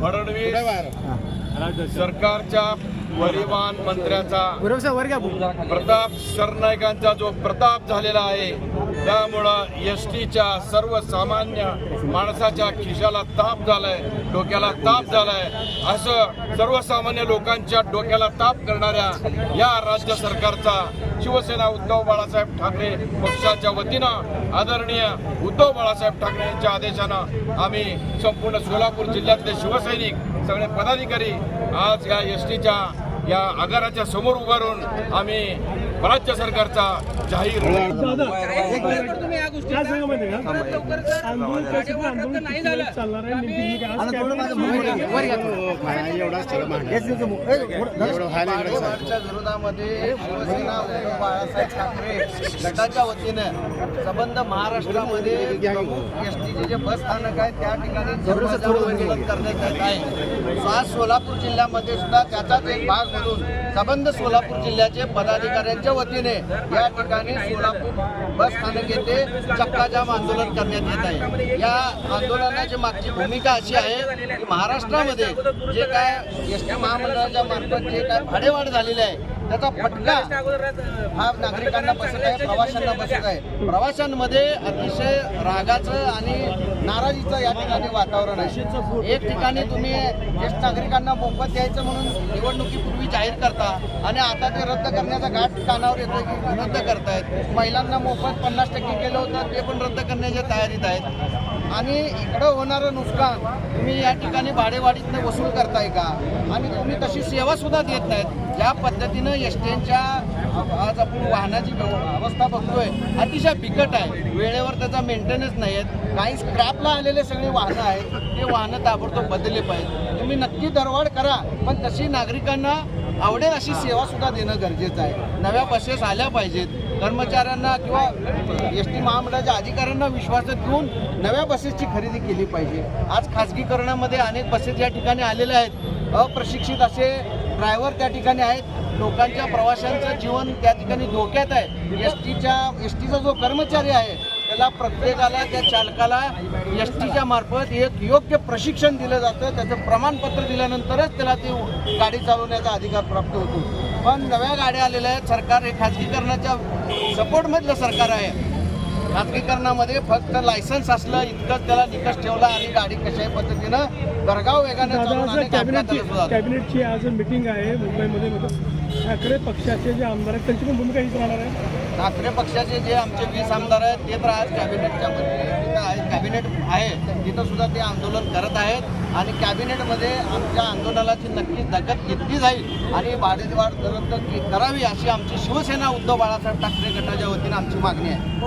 फडणवीस सरकारच्या परिवहन मंत्र्याचा प्रताप सरनाईकांचा जो प्रताप झालेला आहे, त्यामुळं एसटीच्या सर्वसामान्य माणसाच्या खिशाला ताप झालाय, डोक्याला ताप झालाय. असं सर्वसामान्य लोकांच्या डोक्याला ताप करणाऱ्या या राज्य सरकारचा शिवसेना उद्धव बाळासाहेब ठाकरे पक्षाच्या वतीनं आदरणीय उद्धव बाळासाहेब ठाकरे यांच्या आदेशानं आम्ही संपूर्ण सोलापूर जिल्ह्यातले शिवसैनिक सगळे पदाधिकारी आज या एसटीच्या या आगाराच्या समोर उभारून आम्ही राज्य सरकारचा जाहीर विरोधामध्ये शिवसेना उद्धव बाळासाहेब ठाकरे गटाच्या वतीनं संबंध महाराष्ट्रामध्ये एसटीचे जे बस स्थानक आहे त्या ठिकाणी आंदोलन करण्यात येत आहे. आज सोलापूर जिल्ह्यामध्ये सुद्धा त्याचाच एक भाग म्हणून संबंध सोलापूर जिल्ह्याचे पदाधिकाऱ्यांच्या वतीने या ठिकाणी सोलापूर बस स्थानक येथे चक्काजाम आंदोलन करण्यात येत आहे. या आंदोलनाची मागची भूमिका अशी आहे की महाराष्ट्रामध्ये जे काय एसटी महामंडळाच्या मार्फत जे काय भाडेवाढ झालेली आहे त्याचा फटका हा नागरिकांना बसत आहे, प्रवाशांना बसत आहे. प्रवाशांमध्ये अतिशय रागाचं आणि नाराजीचं या ठिकाणी वातावरण आहे. एक ठिकाणी तुम्ही ज्येष्ठ नागरिकांना मोफत द्यायचं म्हणून निवडणुकीपूर्वी जाहीर करता आणि आता ते रद्द करण्याचा घाट कानावर येतो की रद्द करतायत. महिलांना मोफत 50% केलं होतं ते पण रद्द करण्याच्या तयारीत आहेत. आणि इकडं होणारं नुकसान तुम्ही या ठिकाणी भाडेवाढीतनं वसूल करताय का? आणि तुम्ही तशी सेवा सुद्धा देत नाहीत. ज्या पद्धतीनं एसटीच्या आज आपण वाहनाची अवस्था बघतोय अतिशय बिकट आहे. वेळेवर त्याचा मेंटेनन्स नाही आहेत. काही स्क्रॅपला आलेले सगळे वाहनं आहेत, ते वाहनं ताबडतोब बदलले पाहिजे. तुम्ही नक्की दरवाढ करा, पण तशी नागरिकांना आवडेल अशी सेवा सुद्धा देणं गरजेचं आहे. नव्या बसेस आल्या पाहिजेत. कर्मचाऱ्यांना किंवा एसटी महामंडळाच्या अधिकाऱ्यांना विश्वासात घेऊन नव्या बसेसची खरेदी केली पाहिजे. आज खाजगीकरणामध्ये अनेक बसेस या ठिकाणी आलेल्या आहेत. अप्रशिक्षित असे ड्रायव्हर त्या ठिकाणी आहेत. लोकांच्या प्रवाशांचं जीवन त्या ठिकाणी धोक्यात आहे. एसटीचा जो कर्मचारी आहे त्याला प्रत्येकाला त्या चालकाला एसटीच्या मार्फत एक योग्य प्रशिक्षण दिलं जातं. त्याचं प्रमाणपत्र दिल्यानंतरच त्याला ती गाडी चालवण्याचा अधिकार प्राप्त होतो. पण नव्या गाड्या आलेल्या आहेत. सरकार हे खाजगीकरणाच्या सपोर्टमधलं सरकार आहे. खाजगीकरणामध्ये फक्त लायसन्स असलं इतकंच त्याला निकष ठेवला आणि गाडी कशाही पद्धतीनं गरगाव वेगाने कॅबिनेटची आज मीटिंग आहे मुंबईमध्ये. ठाकरे पक्षाचे जे आमदार आहेत त्यांची पण भूमिका हीच राहणार आहे. ठाकरे पक्षाचे जे आमचे 20 आमदार आहेत ते तर आज कॅबिनेटच्या कॅबिनेट आहे तिथं सुद्धा ते आंदोलन करत आहेत. आणि कॅबिनेटमध्ये आमच्या आंदोलनाची नक्की दखल घेतली जाईल आणि भाडेवाढ रद्द करावी अशी आमची शिवसेना उद्धव बाळासाहेब ठाकरे गटाच्या वतीनं आमची मागणी आहे.